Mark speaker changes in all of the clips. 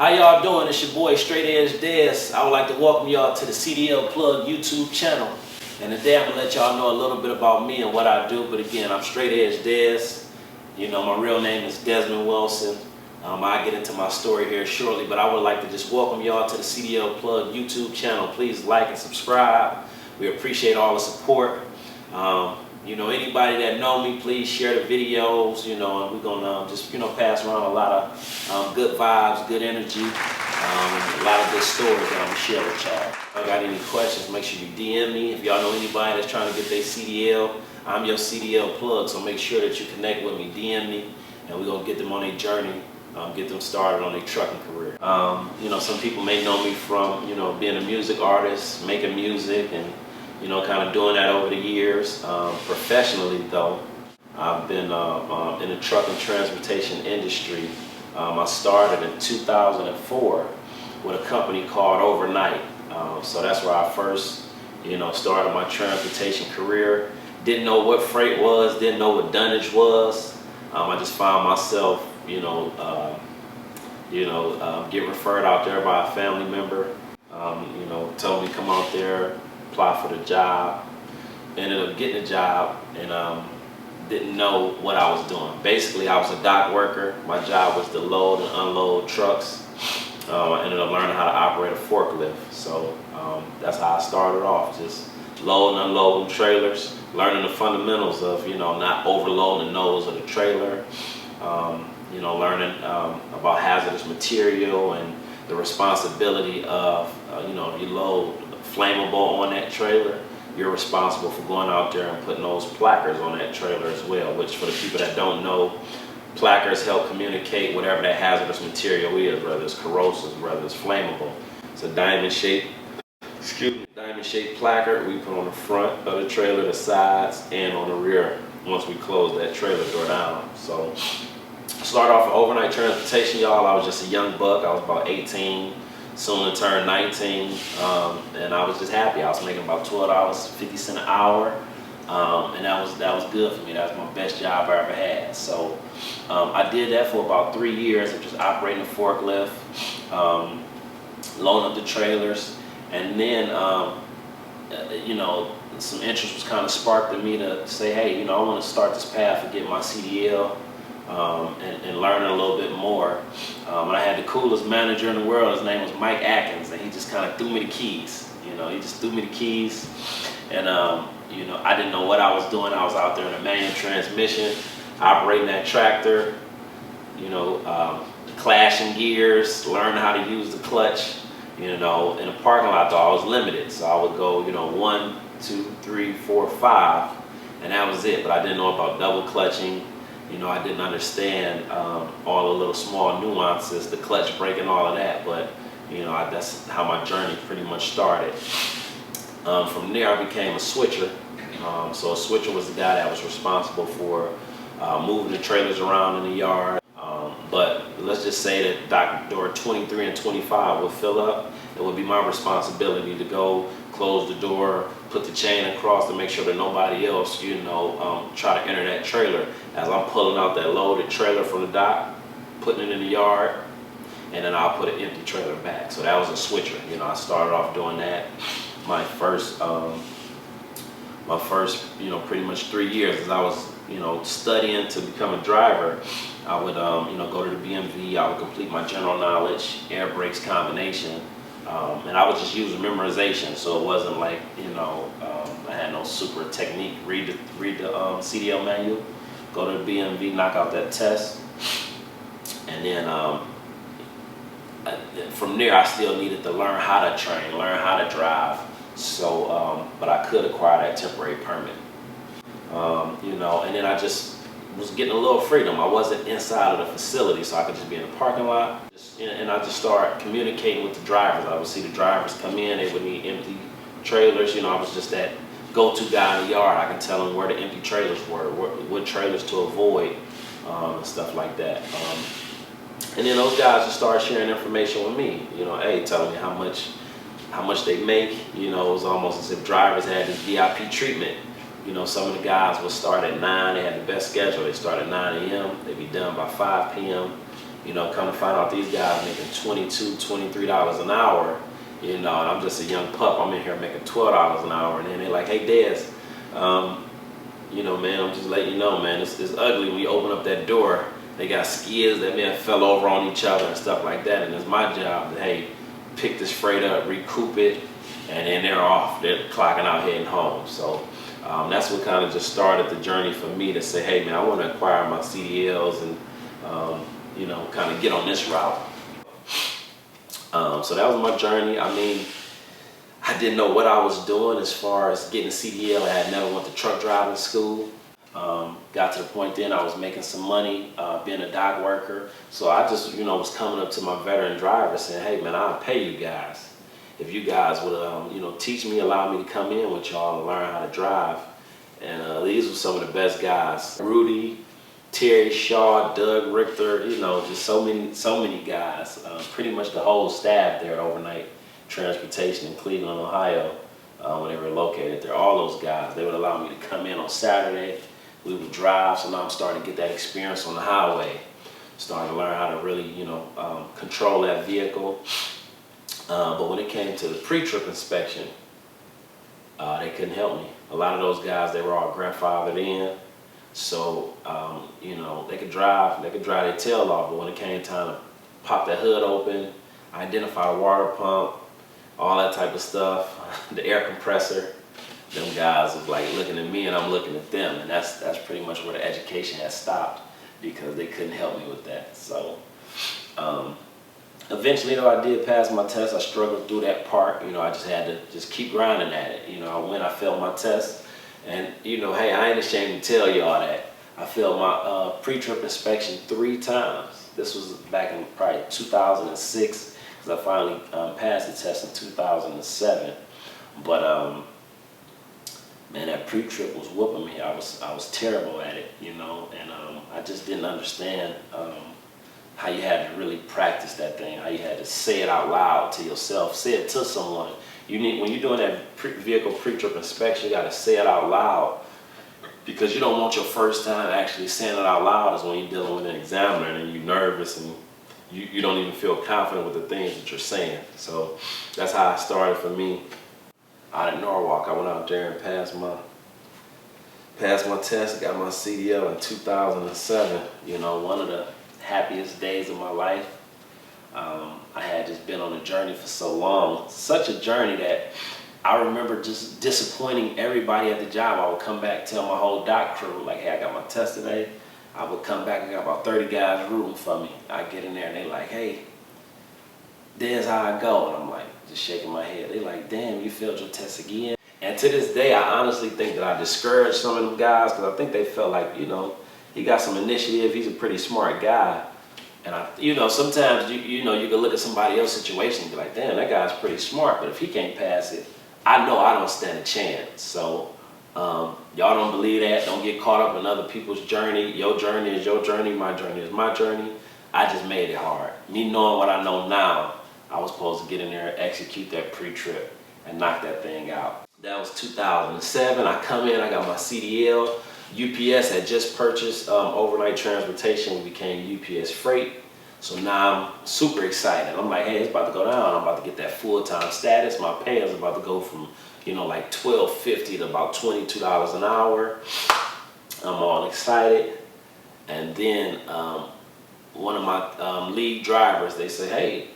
Speaker 1: How y'all doing? It's your boy Str8edge Des. I would like to welcome y'all to the CDL Plug YouTube channel. And today I'm gonna let y'all know a little bit about me and what I do. But again, I'm Str8edge Des. You know, my real name is Desmond Wilson. I'll get into my story here shortly, but I would like to just welcome y'all to the CDL Plug YouTube channel. Please like and subscribe. We appreciate all the support. You know, anybody that know me, please share the videos, you know, and we're gonna just, you know, pass around a lot of good vibes, good energy, a lot of good stories that I'm gonna share with y'all. If y'all got any questions, make sure you DM me. If y'all know anybody that's trying to get their CDL, I'm your CDL plug, so make sure that you connect with me, DM me, and we're gonna get them on their journey, get them started on their trucking career. You know, some people may know me from, you know, being a music artist, making music, and you know, kind of doing that over the years. Professionally, though, I've been in the truck and transportation industry. I started in 2004 with a company called Overnight. So that's where I first, you know, started my transportation career. Didn't know what freight was, didn't know what dunnage was. I just found myself, get referred out there by a family member. You know, told me to come out there, apply for the job. Ended up getting a job and didn't know what I was doing. Basically, I was a dock worker. My job was to load and unload trucks. I ended up learning how to operate a forklift. So that's how I started off, just loading and unloading trailers, learning the fundamentals of, you know, not overloading the nose of the trailer, you know, learning about hazardous material and the responsibility of, you know, if you load flammable on that trailer, you're responsible for going out there and putting those placards on that trailer as well, which for the people that don't know, placards help communicate whatever that hazardous material is, whether it's corrosive, whether it's flammable. It's a diamond-shaped placard we put on the front of the trailer, the sides, and on the rear once we close that trailer door down. So start off with overnight transportation, y'all. I was just a young buck. I was about 18. Soon to turn 19, and I was just happy. I was making about $12.50 an hour, and that was good for me. That was my best job I ever had. So I did that for about 3 years of just operating a forklift, loading up the trailers, and then you know, some interest was kind of sparked in me to say, hey, you know, I want to start this path and get my CDL. And learning a little bit more. And I had the coolest manager in the world. His name was Mike Atkins, and he just kind of threw me the keys. You know, he just threw me the keys, and you know, I didn't know what I was doing. I was out there in a manual transmission, operating that tractor. You know, clashing gears, learning how to use the clutch. You know, in a parking lot, though, I was limited, so I would go, you know, 1, 2, 3, 4, 5, and that was it. But I didn't know about double clutching. You know, I didn't understand all the little small nuances, the clutch braking, all of that. But, you know, that's how my journey pretty much started. From there, I became a switcher. So a switcher was the guy that was responsible for moving the trailers around in the yard. But let's just say that dock door 23 and 25 would fill up. It would be my responsibility to go close the door, put the chain across to make sure that nobody else, you know, try to enter that trailer. As I'm pulling out that loaded trailer from the dock, putting it in the yard, and then I'll put an empty trailer back. So that was a switcher. You know, I started off doing that. My first, you know, pretty much 3 years as I was, you know, studying to become a driver. I would, you know, go to the BMV. I would complete my general knowledge, air brakes combination. And I was just using memorization, so it wasn't like, you know, I had no super technique. Read the CDL manual, go to the BMV, knock out that test, and then from there I still needed to learn how to train, learn how to drive. So, but I could acquire that temporary permit, you know, and then I just was getting a little freedom. I wasn't inside of the facility, so I could just be in the parking lot. And I just started communicating with the drivers. I would see the drivers come in, they would need empty trailers. You know, I was just that go-to guy in the yard. I could tell them where the empty trailers were, what trailers to avoid, and stuff like that. And then those guys just started sharing information with me. You know, hey, telling me how much they make. You know, it was almost as if drivers had this VIP treatment. You know, some of the guys would start at 9. They had the best schedule. They start at 9 a.m. They'd be done by 5 p.m. You know, come to find out these guys making $22, $23 an hour, you know, and I'm just a young pup. I'm in here making $12 an hour, and then they're like, hey, Des, you know, man, I'm just letting you know, man, it's ugly when you open up that door. They got skids that man fell over on each other and stuff like that, and it's my job to, hey, pick this freight up, recoup it, and then they're off. They're clocking out, heading home. So that's what kind of just started the journey for me to say, hey, man, I want to acquire my CDLs and, you know, kind of get on this route. So that was my journey. I mean, I didn't know what I was doing as far as getting a CDL. I had never went to truck driving school. Got to the point then I was making some money being a dock worker. So I just, you know, was coming up to my veteran drivers saying, hey, man, I'll pay you guys if you guys would, you know, teach me, allow me to come in with y'all and learn how to drive. And these were some of the best guys. Rudy, Terry Shaw, Doug Richter, you know, just so many guys. Pretty much the whole staff there at Overnight Transportation in Cleveland, Ohio, when they were located there. All those guys, they would allow me to come in on Saturday. We would drive, so now I'm starting to get that experience on the highway. Starting to learn how to really, you know, control that vehicle. But when it came to the pre-trip inspection, they couldn't help me. A lot of those guys, they were all grandfathered in. So, you know, they could drive their tail off, but when it came time to pop that hood open, identify the water pump, all that type of stuff, the air compressor, them guys was like looking at me and I'm looking at them, and that's pretty much where the education had stopped because they couldn't help me with that. So, eventually though I did pass my test. I struggled through that part, you know, I just had to just keep grinding at it. You know, I failed my test. And, you know, hey, I ain't ashamed to tell y'all that I failed my pre-trip inspection 3 times. This was back in probably 2006, because I finally passed the test in 2007. But, man, that pre-trip was whooping me. I was terrible at it, you know, and I just didn't understand how you had to really practice that thing, how you had to say it out loud to yourself, say it to someone. When you're doing that vehicle pre-trip inspection, you got to say it out loud, because you don't want your first time actually saying it out loud is when you're dealing with an examiner and you're nervous and you don't even feel confident with the things that you're saying. So that's how it started for me. Out at Norwalk, I went out there and passed my test, got my CDL in 2007. You know, one of the happiest days of my life. I had just been on a journey for so long, such a journey that I remember just disappointing everybody at the job. I would come back, tell my whole dock crew, like, hey, I got my test today. I would come back, I got about 30 guys rooting for me. I get in there and they like, hey, Des, how I go? And I'm like, just shaking my head. They like, damn, you failed your test again. And to this day, I honestly think that I discouraged some of them guys, because I think they felt like, you know, he got some initiative, he's a pretty smart guy. And you know, sometimes you know, you can look at somebody else's situation and be like, damn, that guy's pretty smart, but if he can't pass it, I know I don't stand a chance. So y'all don't believe that. Don't get caught up in other people's journey. Your journey is your journey, my journey is my journey. I just made it hard. Me knowing what I know now, I was supposed to get in there and execute that pre-trip and knock that thing out. That was 2007. I come in, I got my CDL. UPS had just purchased Overnight Transportation. We became UPS Freight. So now I'm super excited. I'm like, hey, it's about to go down. I'm about to get that full-time status. My pay is about to go from, you know, like $12.50 to about $22 an hour. I'm all excited. And then one of my lead drivers, they say, hey,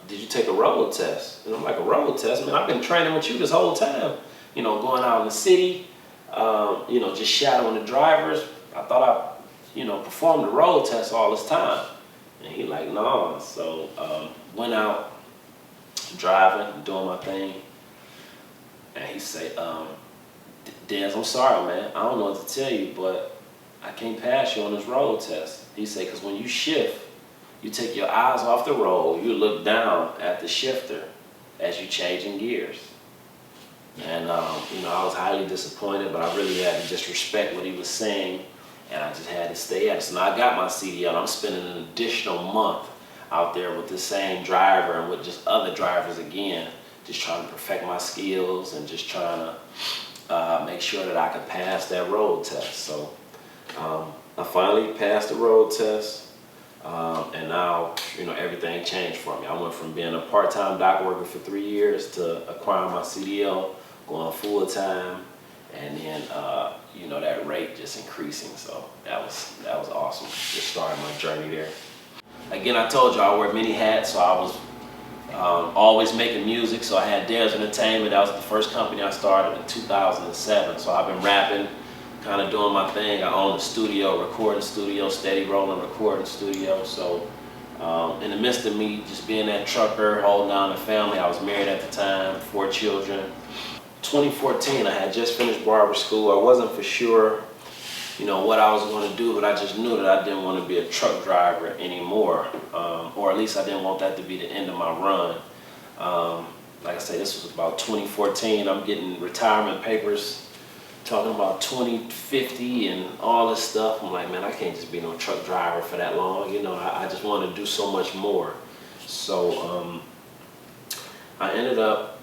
Speaker 1: did you take a road test? And I'm like, a road test? Man, I've been training with you this whole time. You know, going out in the city. You know, just shadowing the drivers. I thought I, you know, performed the road test all this time. And he like, no. So went out, driving, doing my thing. And he say, Des, I'm sorry, man. I don't know what to tell you, but I can't pass you on this road test. He say, because when you shift, you take your eyes off the road, you look down at the shifter as you changing gears. And, you know, I was highly disappointed, but I really had to just respect what he was saying, and I just had to stay at it. So now I got my CDL, I'm spending an additional month out there with the same driver and with just other drivers again, just trying to perfect my skills and just trying to make sure that I could pass that road test. So I finally passed the road test. And now, everything changed for me. I went from being a part-time dock worker for 3 years to acquiring my CDL, going full-time, and then, that rate just increasing. So that was awesome. Just starting my journey there. Again, I told you I wear many hats, so I was always making music. So I had Des Entertainment. That was the first company I started in 2007. So I've been rapping, kind of doing my thing. I own a studio, recording studio, steady rolling recording studio. So in the midst of me just being that trucker, holding down the family, I was married at the time, 4 children. 2014, I had just finished barber school. I wasn't for sure, what I was going to do, but I just knew that I didn't want to be a truck driver anymore, or at least I didn't want that to be the end of my run. Like I say, this was about 2014. I'm getting retirement papers talking about 2050 and all this stuff. I'm like, man, I can't just be no truck driver for that long. I just want to do so much more. So I ended up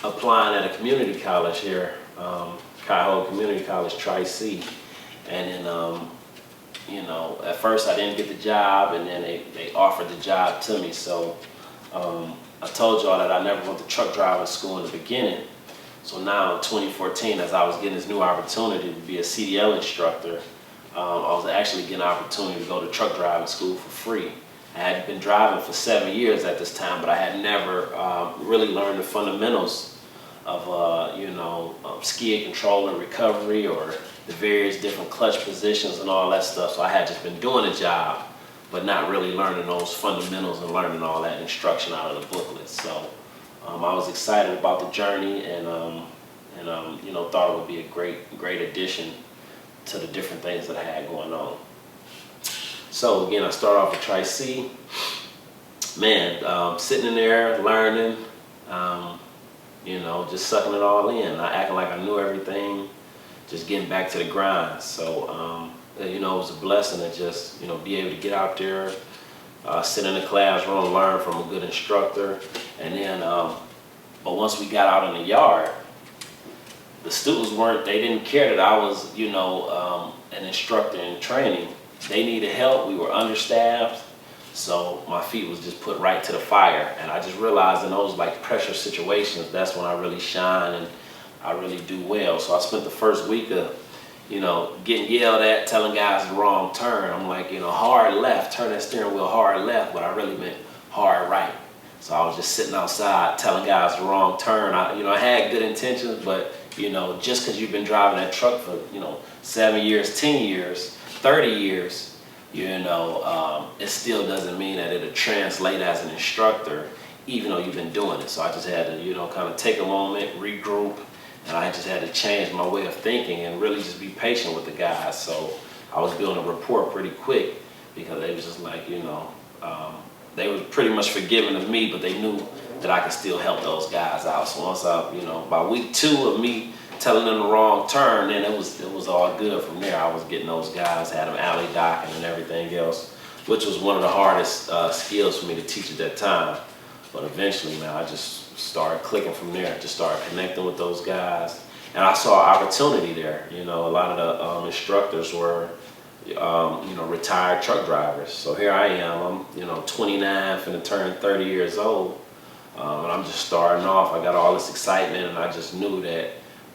Speaker 1: applying at a community college here, Cuyahoga Community College, Tri-C. And then, at first I didn't get the job, and then they offered the job to me. So I told y'all that I never went to truck driving school in the beginning. So now in 2014, as I was getting this new opportunity to be a CDL instructor, I was actually getting an opportunity to go to truck driving school for free. I had been driving for 7 years at this time, but I had never really learned the fundamentals of, skid control and recovery, or the various different clutch positions and all that stuff. So I had just been doing the job, but not really learning those fundamentals and learning all that instruction out of the booklets. So I was excited about the journey, and thought it would be a great addition to the different things that I had going on. So again, I started off with Tri-C. Man, sitting in there learning, just sucking it all in, not acting like I knew everything, just getting back to the grind. So it was a blessing to just be able to get out there, sit in the classroom, learn from a good instructor, and then but once we got out in the yard, the students they didn't care that I was an instructor in training. They needed help. We were understaffed, so my feet was just put right to the fire. And I just realized in those pressure situations, that's when I really shine and I really do well. So I spent the first week of getting yelled at, telling guys the wrong turn. I'm like, hard left, turn that steering wheel hard left, but I really meant hard right. So I was just sitting outside telling guys the wrong turn. I had good intentions, but just because you've been driving that truck for 7 years, 10 years, 30 years, it still doesn't mean that it'll translate as an instructor, even though you've been doing it. So I just had to, kind of take a moment, regroup, and I just had to change my way of thinking and really just be patient with the guys. So I was building a rapport pretty quick, because they was just like, they were pretty much forgiving of me, but they knew that I could still help those guys out. So once by week 2 of me telling them the wrong turn, then it was all good from there. I was getting those guys, had them alley docking and everything else, which was one of the hardest skills for me to teach at that time. But eventually, man, I just started clicking from there. Just started connecting with those guys, and I saw opportunity there. A lot of the instructors were, retired truck drivers. So here I am. I'm, 29, finna turn 30 years old, and I'm just starting off. I got all this excitement, and I just knew that,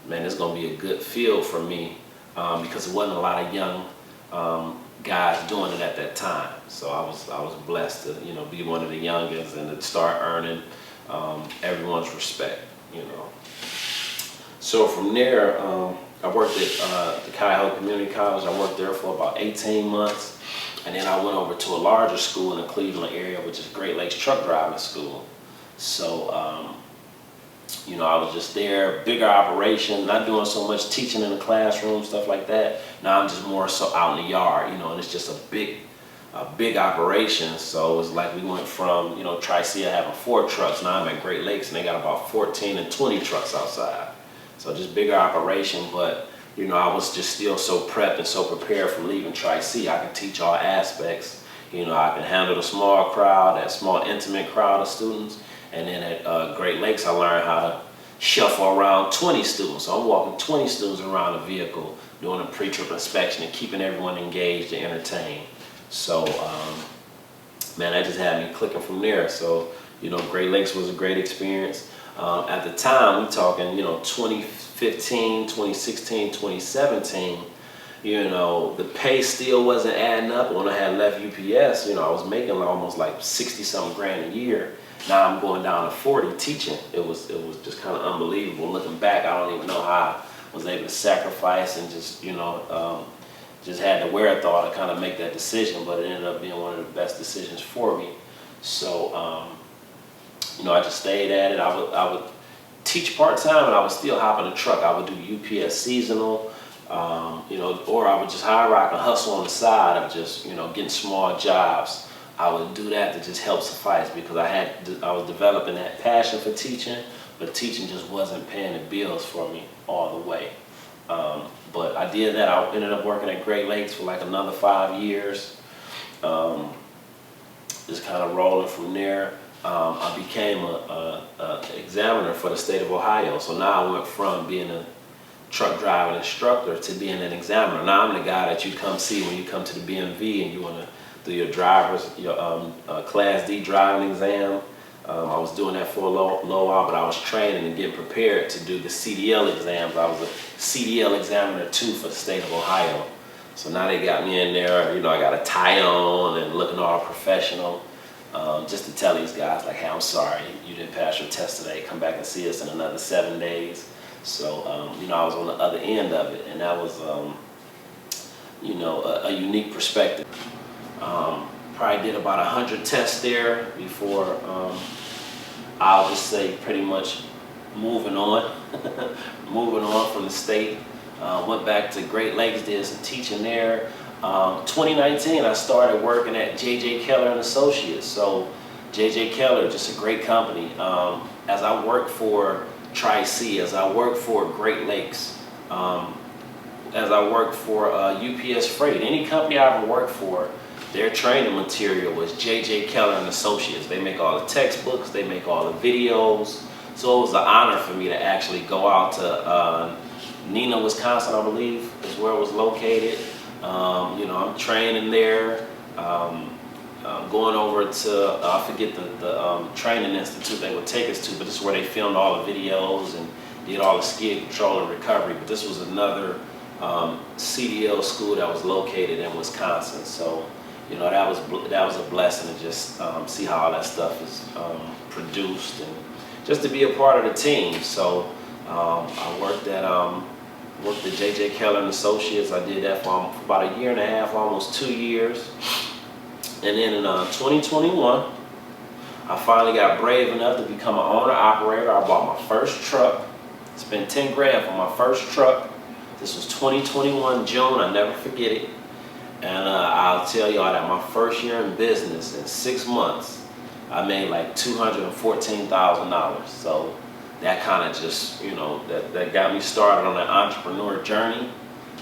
Speaker 1: man, it's gonna be a good field for me, because there wasn't a lot of young guys doing it at that time. So I was blessed to be one of the youngest and to start earning everyone's respect. So from there, I worked at the Cuyahoga Community College. I worked there for about 18 months, and then I went over to a larger school in the Cleveland area, which is Great Lakes Truck Driving School. So I was just there, bigger operation, not doing so much teaching in the classroom, stuff like that. Now I'm just more so out in the yard, and it's just a big operation. So it's like we went from, Tri-C having 4 trucks. Now I'm at Great Lakes, and they got about 14 and 20 trucks outside. So just bigger operation, but I was just still so prepped and so prepared from leaving Tri-C. I could teach all aspects. I can handle the small crowd, that small intimate crowd of students. And then at Great Lakes, I learned how to shuffle around 20 students. So I'm walking 20 students around the vehicle, doing a pre-trip inspection and keeping everyone engaged and entertained. So man, that just had me clicking from there. So, you know, Great Lakes was a great experience. At the time, we talking, you know, 2015, 2016, 2017, you know, the pay still wasn't adding up. When I had left UPS, you know, I was making almost like 60-something grand a year. Now I'm going down to 40 teaching. It was just kind of unbelievable. Looking back, I don't even know how I was able to sacrifice and just, you know, just had the wherewithal to kind of make that decision, but it ended up being one of the best decisions for me. So, you know, I just stayed at it. I would teach part-time, and I would still hop in the truck. I would do UPS seasonal, you know, or I would just hire rock and hustle on the side of just, you know, getting small jobs. I would do that to just help suffice, because I was developing that passion for teaching, but teaching just wasn't paying the bills for me all the way. But I did that. I ended up working at Great Lakes for like another 5 years. Just kind of rolling from there. I became a examiner for the state of Ohio. So now I went from being a truck driving instructor to being an examiner. Now I'm the guy that you come see when you come to the BMV and you want to do your Class D driving exam. I was doing that for a little while, but I was training and getting prepared to do the CDL exams. I was a CDL examiner too for the state of Ohio. So now they got me in there, you know, I got a tie on and looking all professional, just to tell these guys, like, hey, I'm sorry, you didn't pass your test today. Come back and see us in another 7 days. So, you know, I was on the other end of it, and that was, you know, a unique perspective. Probably did about 100 tests there before, I'll just say pretty much moving on, moving on from the state. Went back to Great Lakes, did some teaching there. 2019, I started working at J.J. Keller and Associates. So J.J. Keller, just a great company. As I worked for Tri-C, as I worked for Great Lakes, as I worked for UPS Freight, any company I ever worked for, their training material was J.J. Keller and Associates. They make all the textbooks, they make all the videos. So it was an honor for me to actually go out to Neenah, Wisconsin, I believe, is where it was located. You know, I'm training there. Going over to, I forget the training institute they would take us to, but this is where they filmed all the videos and did all the skid control and recovery. But this was another CDL school that was located in Wisconsin. So, you know, that was a blessing to just see how all that stuff is produced and just to be a part of the team. So I worked at J.J. Keller and Associates. I did that for about 1.5 years, almost 2 years. And then in 2021, I finally got brave enough to become an owner-operator. I bought my first truck. Spent 10 grand for my first truck. This was 2021 June, I never forget it. And I'll tell y'all that my first year in business, in 6 months, I made like $214,000. So that kind of just, you know, that got me started on an entrepreneur journey.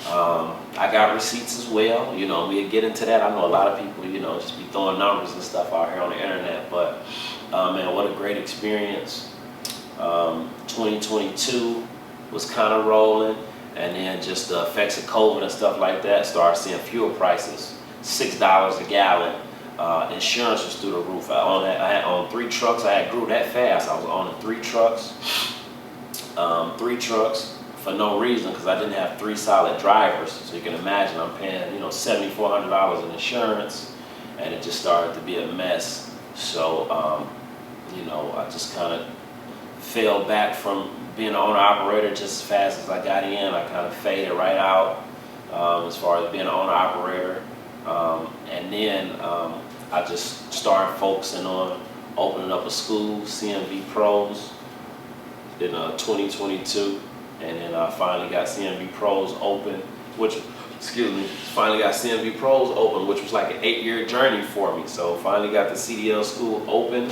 Speaker 1: I got receipts as well. You know, we'll get into that. I know a lot of people, you know, just be throwing numbers and stuff out here on the internet. But, man, what a great experience. 2022 was kind of rolling. And then just the effects of COVID and stuff like that, started seeing fuel prices, $6 a gallon. Insurance was through the roof. I had on 3 trucks. I had grew that fast. I was owning 3 trucks. 3 trucks for no reason, because I didn't have 3 solid drivers. So you can imagine I'm paying, you know, $7,400 in insurance, and it just started to be a mess. So, you know, I just kind of fell back from being an owner-operator just as fast as I got in. I kind of faded right out as far as being an owner-operator. And then I just started focusing on opening up a school, CMV Pros, in 2022. And then I finally got CMV Pros open, which, finally got CMV Pros open, which was like an 8-year journey for me. So finally got the CDL school open.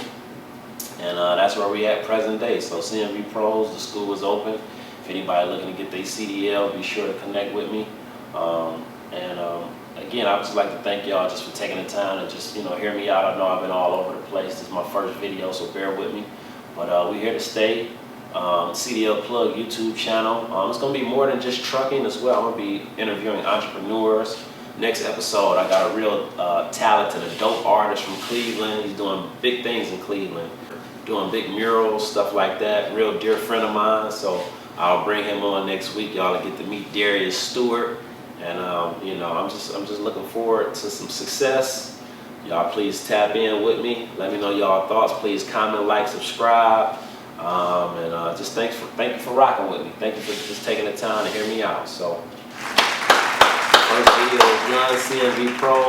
Speaker 1: And that's where we at present day. So CMV Pros, the school is open. If anybody looking to get their CDL, be sure to connect with me. Again, I would just like to thank y'all just for taking the time to just, you know, hear me out. I know I've been all over the place. This is my first video, so bear with me. But we're here to stay. CDL Plug YouTube channel. It's going to be more than just trucking as well. I'm going to be interviewing entrepreneurs, next episode, I got a real talented, a dope artist from Cleveland. He's doing big things in Cleveland, doing big murals, stuff like that. Real dear friend of mine. So I'll bring him on next week. Y'all will get to meet Darius Stewart. And you know, I'm just looking forward to some success. Y'all please tap in with me. Let me know y'all thoughts. Please comment, like, subscribe. And just thank you for rocking with me. Thank you for just taking the time to hear me out. So first video is done, CMV Pro.